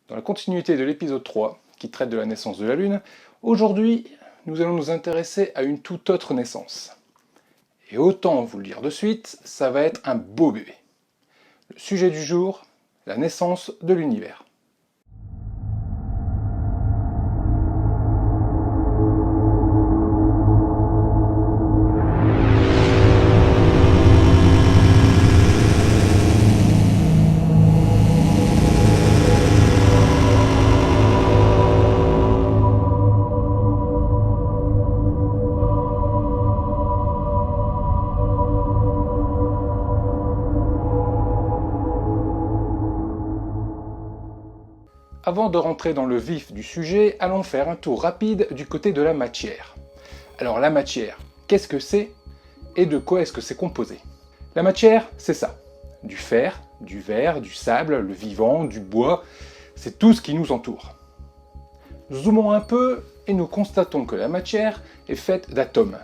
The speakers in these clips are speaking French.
Dans la continuité de l'épisode 3, qui traite de la naissance de la Lune, aujourd'hui, nous allons nous intéresser à une toute autre naissance. Et autant vous le dire de suite, ça va être un beau bébé. Le sujet du jour, la naissance de l'univers. Avant de rentrer dans le vif du sujet, allons faire un tour rapide du côté de la matière. Alors la matière, qu'est-ce que c'est et de quoi est-ce que c'est composé? La matière, c'est ça. Du fer, du verre, du sable, le vivant, du bois, c'est tout ce qui nous entoure. Zoomons un peu et nous constatons que la matière est faite d'atomes.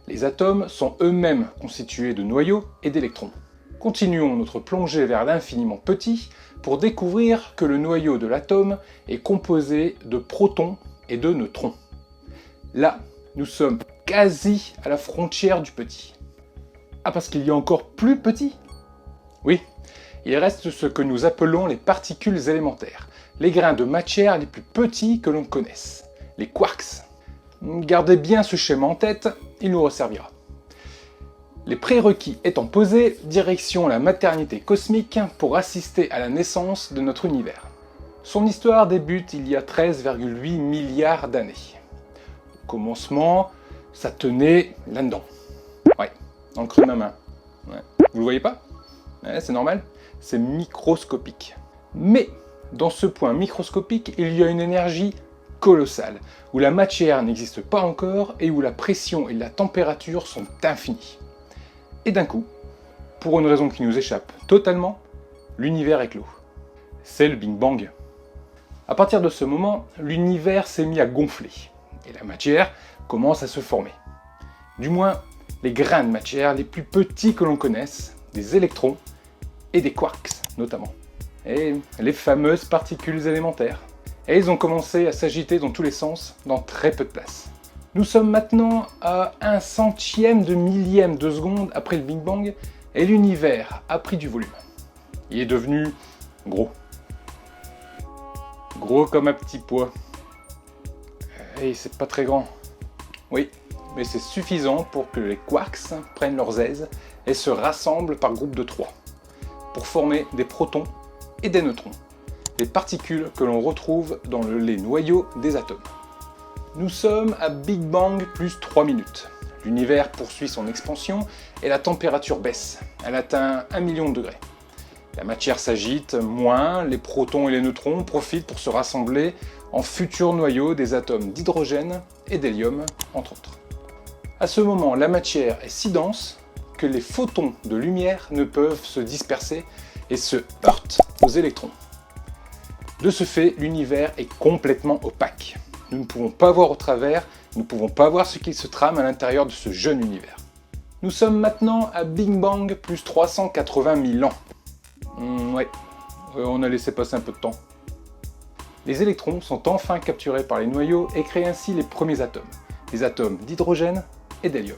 Les atomes sont eux-mêmes constitués de noyaux et d'électrons. Continuons notre plongée vers l'infiniment petit pour découvrir que le noyau de l'atome est composé de protons et de neutrons. Là, nous sommes quasi à la frontière du petit. Ah, parce qu'il y a encore plus petit? Oui, il reste ce que nous appelons les particules élémentaires, les grains de matière les plus petits que l'on connaisse, les quarks. Gardez bien ce schéma en tête, il nous resservira. Les prérequis étant posés, direction la maternité cosmique pour assister à la naissance de notre univers. Son histoire débute il y a 13,8 milliards d'années. Au commencement, ça tenait là-dedans. Ouais, dans le creux de ma main. Ouais. Vous le voyez pas? Ouais, c'est normal, c'est microscopique. Mais, dans ce point microscopique, il y a une énergie colossale, où la matière n'existe pas encore et où la pression et la température sont infinies. Et d'un coup, pour une raison qui nous échappe totalement, l'univers éclot. C'est le Big Bang. À partir de ce moment, l'univers s'est mis à gonfler, et la matière commence à se former. Du moins, les grains de matière les plus petits que l'on connaisse, des électrons et des quarks notamment. Et les fameuses particules élémentaires. Et ils ont commencé à s'agiter dans tous les sens, dans très peu de place. Nous sommes maintenant à 1/100e de millième de seconde après le Big Bang et l'univers a pris du volume. Il est devenu gros. Gros comme un petit pois. Et c'est pas très grand. Oui, mais c'est suffisant pour que les quarks prennent leurs aises et se rassemblent par groupe de 3 pour former des protons et des neutrons, des particules que l'on retrouve dans les noyaux des atomes. Nous sommes à Big Bang plus 3 minutes. L'univers poursuit son expansion et la température baisse. Elle atteint 1 million de degrés. La matière s'agite moins, les protons et les neutrons profitent pour se rassembler en futurs noyaux des atomes d'hydrogène et d'hélium, entre autres. À ce moment, la matière est si dense que les photons de lumière ne peuvent se disperser et se heurtent aux électrons. De ce fait, l'univers est complètement opaque. Nous ne pouvons pas voir au travers, nous ne pouvons pas voir ce qu'il se trame à l'intérieur de ce jeune univers. Nous sommes maintenant à Big Bang plus 380 000 ans. Ouais, on a laissé passer un peu de temps. Les électrons sont enfin capturés par les noyaux et créent ainsi les premiers atomes, les atomes d'hydrogène et d'hélium.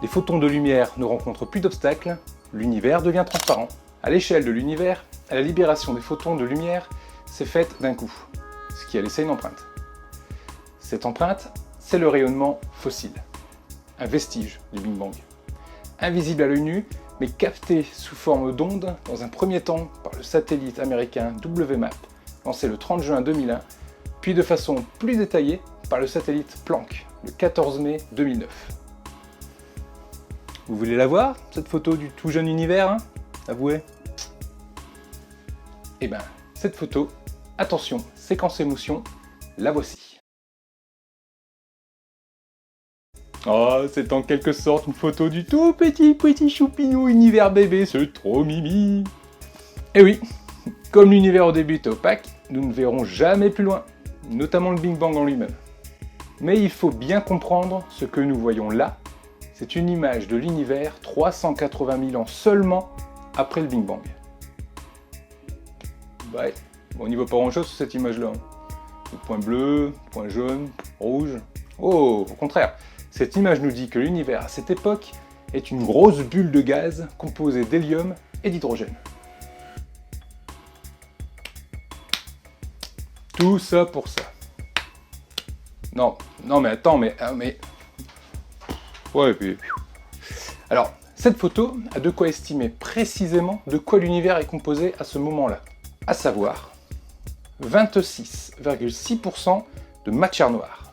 Les photons de lumière ne rencontrent plus d'obstacles, l'univers devient transparent. À l'échelle de l'univers, la libération des photons de lumière s'est faite d'un coup, ce qui a laissé une empreinte. Cette empreinte, c'est le rayonnement fossile, un vestige du Big Bang. Invisible à l'œil nu, mais capté sous forme d'ondes dans un premier temps par le satellite américain WMAP, lancé le 30 juin 2001, puis de façon plus détaillée par le satellite Planck, le 14 mai 2009. Vous voulez la voir, cette photo du tout jeune univers, hein? Avouez. Eh ben, cette photo, attention, séquence émotion, la voici. Oh, c'est en quelque sorte une photo du tout petit choupinou univers bébé, c'est trop mimi. Et oui, comme l'univers au début est opaque, nous ne verrons jamais plus loin, notamment le Big Bang en lui-même. Mais il faut bien comprendre ce que nous voyons là, c'est une image de l'univers 380 000 ans seulement après le Big Bang. Ouais, bon, on n'y voit pas grand chose sur cette image-là. Le point bleu, point jaune, rouge. Oh, au contraire, cette image nous dit que l'univers à cette époque est une grosse bulle de gaz composée d'hélium et d'hydrogène. Tout ça pour ça. Non, mais attends, mais... Ouais, puis... Alors, cette photo a de quoi estimer précisément de quoi l'univers est composé à ce moment-là. À savoir, 26,6% de matière noire.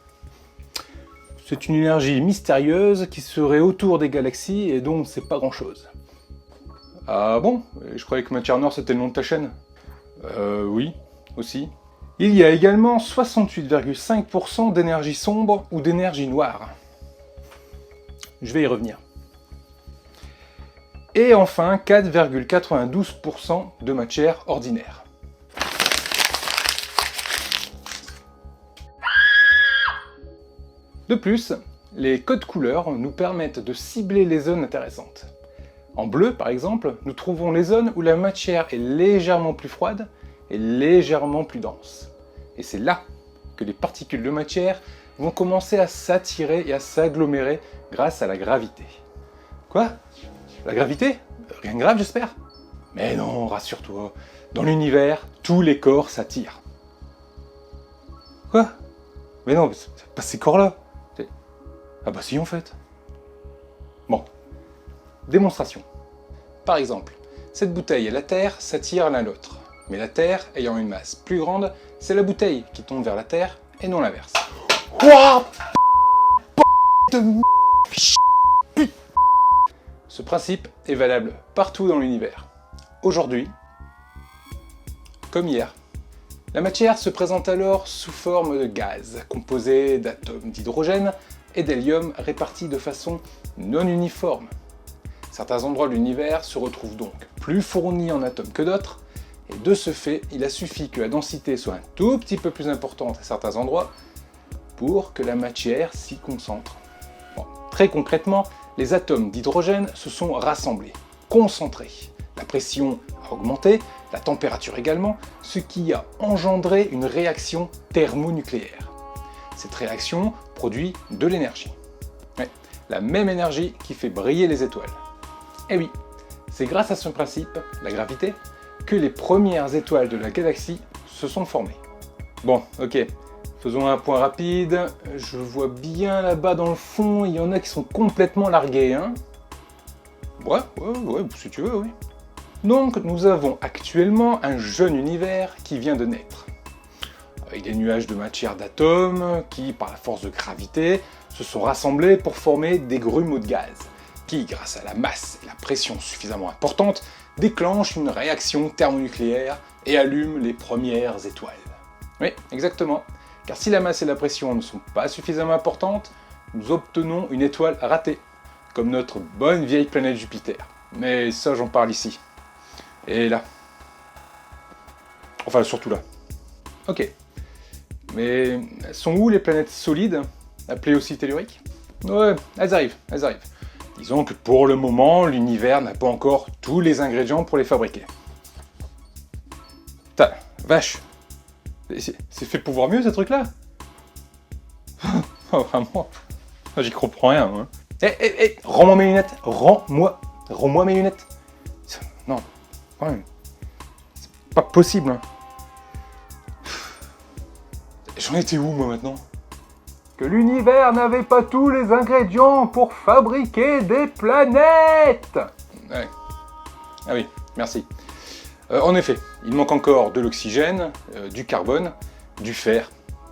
C'est une énergie mystérieuse qui serait autour des galaxies et dont on ne sait pas grand-chose. Ah bon? Je croyais que matière noire c'était le nom de ta chaîne. Oui, aussi. Il y a également 68,5% d'énergie sombre ou d'énergie noire. Je vais y revenir. Et enfin 4,92% de matière ordinaire. De plus, les codes couleurs nous permettent de cibler les zones intéressantes. En bleu, par exemple, nous trouvons les zones où la matière est légèrement plus froide et légèrement plus dense. Et c'est là que les particules de matière vont commencer à s'attirer et à s'agglomérer grâce à la gravité. Quoi? La gravité? Rien de grave, j'espère? Mais non, rassure-toi, dans l'univers, tous les corps s'attirent. Quoi? Mais non, c'est pas ces corps-là. Ah bah si en fait. Bon. Démonstration. Par exemple, cette bouteille et la Terre s'attirent l'un l'autre. Mais la Terre, ayant une masse plus grande, c'est la bouteille qui tombe vers la Terre et non l'inverse. Ce principe est valable partout dans l'univers. Aujourd'hui, comme hier. La matière se présente alors sous forme de gaz, composé d'atomes d'hydrogène et d'hélium répartis de façon non uniforme. Certains endroits de l'univers se retrouvent donc plus fournis en atomes que d'autres, et de ce fait, il a suffi que la densité soit un tout petit peu plus importante à certains endroits pour que la matière s'y concentre. Bon, très concrètement, les atomes d'hydrogène se sont rassemblés, concentrés. La pression a augmenté, la température également, ce qui a engendré une réaction thermonucléaire. Cette réaction produit de l'énergie. Ouais, la même énergie qui fait briller les étoiles. Et oui, c'est grâce à ce principe, la gravité, que les premières étoiles de la galaxie se sont formées. Bon, ok, faisons un point rapide. Je vois bien là-bas dans le fond, il y en a qui sont complètement largués, hein? Ouais, si tu veux, oui. Donc, nous avons actuellement un jeune univers qui vient de naître. Avec des nuages de matière d'atomes qui, par la force de gravité, se sont rassemblés pour former des grumeaux de gaz, qui, grâce à la masse et la pression suffisamment importantes, déclenchent une réaction thermonucléaire et allument les premières étoiles. Oui, exactement. Car si la masse et la pression ne sont pas suffisamment importantes, nous obtenons une étoile ratée, comme notre bonne vieille planète Jupiter. Mais ça, j'en parle ici. Et là. Enfin, surtout là. Ok. Mais elles sont où les planètes solides, appelées aussi telluriques? Ouais, elles arrivent. Disons que pour le moment, l'univers n'a pas encore tous les ingrédients pour les fabriquer. Putain, vache! C'est fait pour voir mieux, ce truc-là? Oh, vraiment? J'y comprends rien, moi. Rends-moi mes lunettes! Rends-moi mes lunettes! Non, quand même. C'est pas possible, hein. J'en étais où, moi, maintenant? Que l'univers n'avait pas tous les ingrédients pour fabriquer des planètes! Ouais. Ah oui, merci. En effet, il manque encore de l'oxygène, du carbone, du fer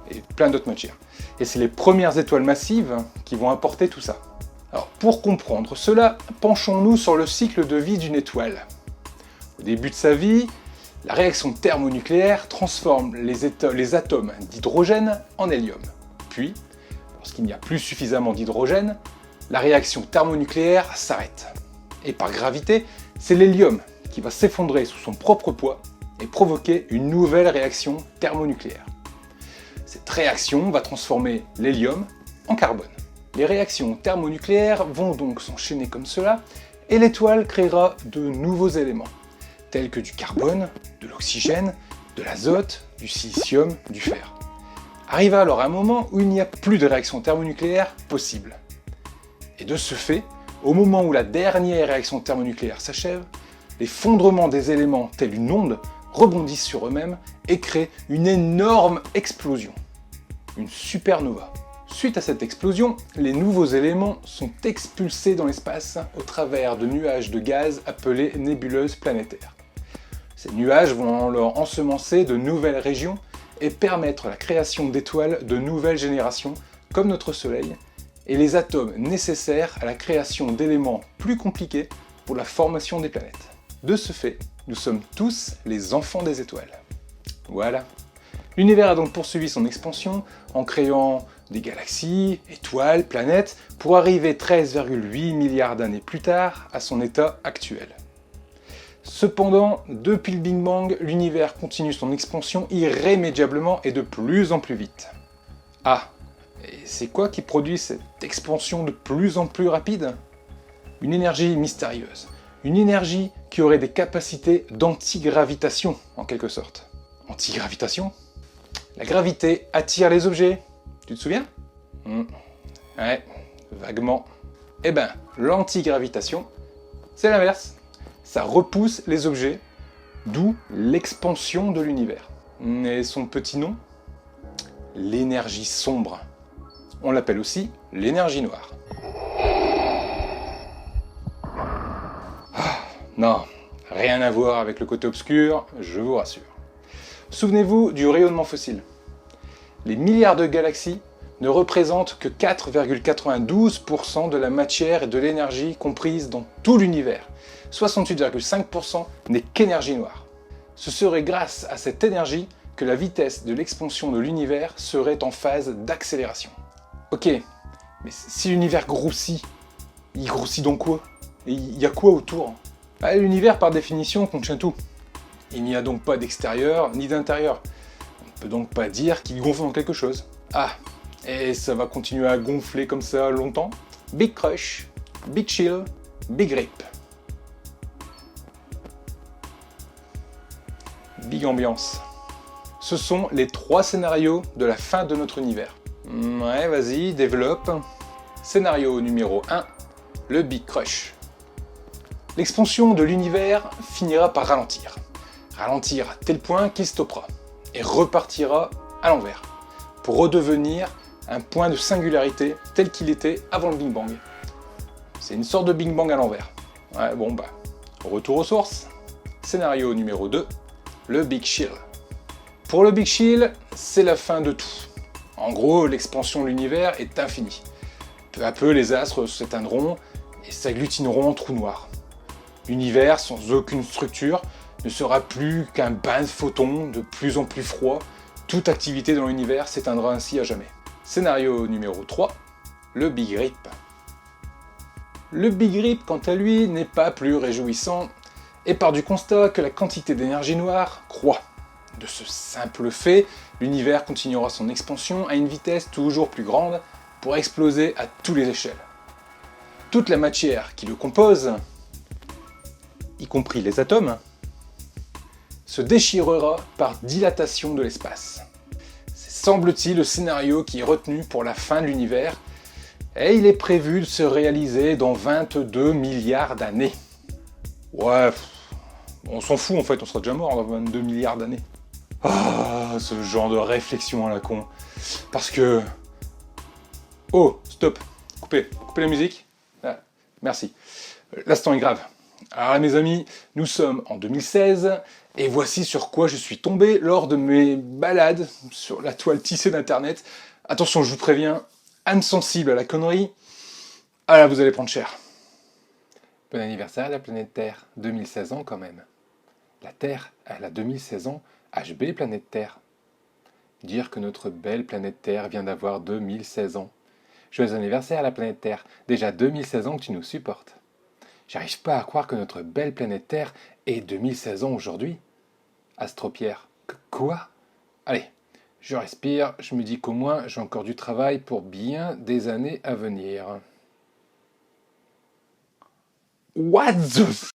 et plein d'autres matières. Et c'est les premières étoiles massives qui vont apporter tout ça. Alors, pour comprendre cela, penchons-nous sur le cycle de vie d'une étoile. Au début de sa vie, la réaction thermonucléaire transforme les atomes d'hydrogène en hélium. Puis, lorsqu'il n'y a plus suffisamment d'hydrogène, la réaction thermonucléaire s'arrête. Et par gravité, c'est l'hélium qui va s'effondrer sous son propre poids et provoquer une nouvelle réaction thermonucléaire. Cette réaction va transformer l'hélium en carbone. Les réactions thermonucléaires vont donc s'enchaîner comme cela, et l'étoile créera de nouveaux éléments, tels que du carbone, de l'oxygène, de l'azote, du silicium, du fer. Arriva alors un moment où il n'y a plus de réaction thermonucléaire possible. Et de ce fait, au moment où la dernière réaction thermonucléaire s'achève, l'effondrement des éléments tels une onde rebondissent sur eux-mêmes et créent une énorme explosion, une supernova. Suite à cette explosion, les nouveaux éléments sont expulsés dans l'espace au travers de nuages de gaz appelés nébuleuses planétaires. Ces nuages vont alors ensemencer de nouvelles régions et permettre la création d'étoiles de nouvelles générations, comme notre Soleil, et les atomes nécessaires à la création d'éléments plus compliqués pour la formation des planètes. De ce fait, nous sommes tous les enfants des étoiles. Voilà. L'univers a donc poursuivi son expansion en créant des galaxies, étoiles, planètes, pour arriver 13,8 milliards d'années plus tard à son état actuel. Cependant, depuis le Big Bang, l'univers continue son expansion irrémédiablement et de plus en plus vite. Ah, et c'est quoi qui produit cette expansion de plus en plus rapide? Une énergie mystérieuse. Une énergie qui aurait des capacités d'antigravitation, en quelque sorte. Antigravitation? La gravité attire les objets. Tu te souviens? Ouais, vaguement. Eh ben, l'antigravitation, c'est l'inverse. Ça repousse les objets, d'où l'expansion de l'univers. Et son petit nom? L'énergie sombre. On l'appelle aussi l'énergie noire. Ah, non, rien à voir avec le côté obscur, je vous rassure. Souvenez-vous du rayonnement fossile. Les milliards de galaxies ne représentent que 4,92% de la matière et de l'énergie comprise dans tout l'univers. 68,5% n'est qu'énergie noire. Ce serait grâce à cette énergie que la vitesse de l'expansion de l'univers serait en phase d'accélération. Ok, mais si l'univers grossit, il grossit donc quoi? Et il y a quoi autour? L'univers par définition contient tout. Il n'y a donc pas d'extérieur ni d'intérieur. On ne peut donc pas dire qu'il gonfle dans quelque chose. Ah, et ça va continuer à gonfler comme ça longtemps? Big crush, big chill, big rip. Big ambiance. Ce sont les 3 scénarios de la fin de notre univers. Ouais, vas-y, développe. Scénario numéro 1, le Big Crush. L'expansion de l'univers finira par ralentir. Ralentir à tel point qu'il stoppera et repartira à l'envers pour redevenir un point de singularité tel qu'il était avant le Big Bang. C'est une sorte de Big Bang à l'envers. Ouais, bon bah, retour aux sources. Scénario numéro 2, le Big Chill. Pour le Big Chill, c'est la fin de tout. En gros, l'expansion de l'univers est infinie. Peu à peu, les astres s'éteindront et s'agglutineront en trous noirs. L'univers, sans aucune structure, ne sera plus qu'un bain de photons de plus en plus froid. Toute activité dans l'univers s'éteindra ainsi à jamais. Scénario numéro 3, le Big Rip. Le Big Rip, quant à lui, n'est pas plus réjouissant et part du constat que la quantité d'énergie noire croît. De ce simple fait, l'univers continuera son expansion à une vitesse toujours plus grande pour exploser à toutes les échelles. Toute la matière qui le compose, y compris les atomes, se déchirera par dilatation de l'espace. C'est semble-t-il le scénario qui est retenu pour la fin de l'univers, et il est prévu de se réaliser dans 22 milliards d'années. Ouais, on s'en fout en fait, on sera déjà mort dans 22 milliards d'années. Ah, ce genre de réflexion à la con. Parce que... Oh, stop, coupez la musique. Ah, merci. L'instant est grave. Alors mes amis, nous sommes en 2016, et voici sur quoi je suis tombé lors de mes balades sur la toile tissée d'internet. Attention, je vous préviens, âme sensible à la connerie, ah là vous allez prendre cher. Bon anniversaire à la planète Terre, 2016 ans quand même. La Terre, elle a 2016 ans, HB planète Terre. Dire que notre belle planète Terre vient d'avoir 2016 ans. Joyeux anniversaire à la planète Terre, déjà 2016 ans que tu nous supportes. J'arrive pas à croire que notre belle planète Terre ait 2016 ans aujourd'hui. Astropierre, quoi? Allez, je respire, je me dis qu'au moins j'ai encore du travail pour bien des années à venir. What the f***?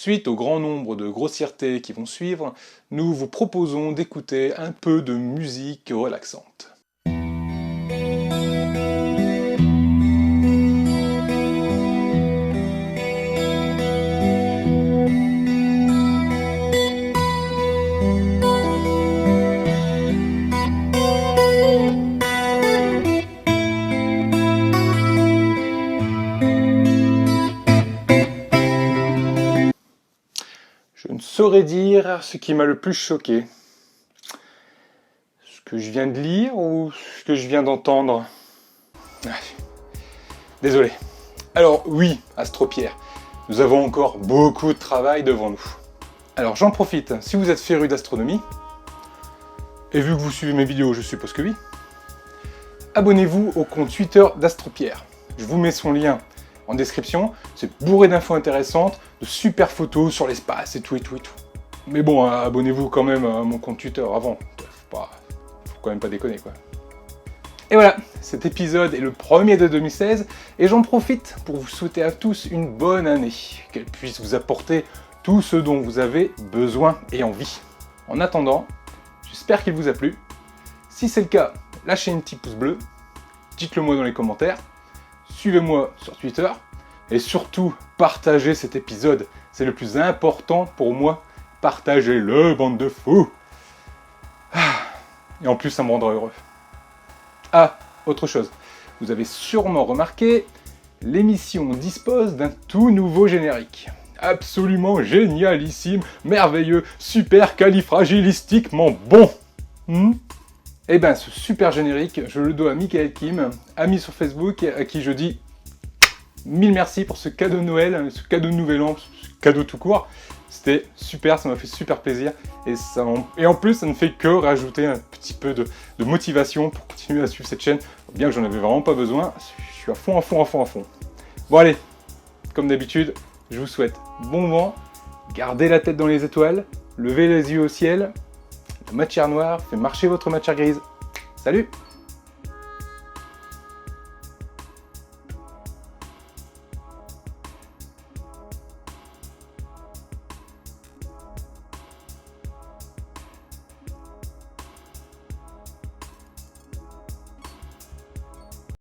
Suite au grand nombre de grossièretés qui vont suivre, nous vous proposons d'écouter un peu de musique relaxante. Je ne saurais dire ce qui m'a le plus choqué. Ce que je viens de lire ou ce que je viens d'entendre. Désolé. Alors oui, Astropierre, nous avons encore beaucoup de travail devant nous. Alors j'en profite, si vous êtes féru d'astronomie, et vu que vous suivez mes vidéos, je suppose que oui, abonnez-vous au compte Twitter d'Astropierre. Je vous mets son lien en description, c'est bourré d'infos intéressantes, de super photos sur l'espace et tout. Mais bon, abonnez-vous quand même à mon compte Twitter avant, faut quand même pas déconner quoi. Et voilà, cet épisode est le premier de 2016, et j'en profite pour vous souhaiter à tous une bonne année, qu'elle puisse vous apporter tout ce dont vous avez besoin et envie. En attendant, j'espère qu'il vous a plu. Si c'est le cas, lâchez un petit pouce bleu, dites-le moi dans les commentaires, suivez-moi sur Twitter, et surtout, partagez cet épisode. C'est le plus important pour moi. Partagez-le, bande de fous. Et en plus, ça me rendra heureux. Ah, autre chose. Vous avez sûrement remarqué, l'émission dispose d'un tout nouveau générique. Absolument génialissime, merveilleux, super califragilistiquement bon. Eh ben, ce super générique, je le dois à Michael Kim, ami sur Facebook, à qui je dis 1000 merci pour ce cadeau de Noël, ce cadeau de Nouvel An, ce cadeau tout court. C'était super, ça m'a fait super plaisir. Et en plus, ça ne fait que rajouter un petit peu de motivation pour continuer à suivre cette chaîne. Bien que j'en avais vraiment pas besoin, je suis à fond. Bon allez, comme d'habitude, je vous souhaite bon vent, gardez la tête dans les étoiles, levez les yeux au ciel. La matière noire fait marcher votre matière grise. Salut!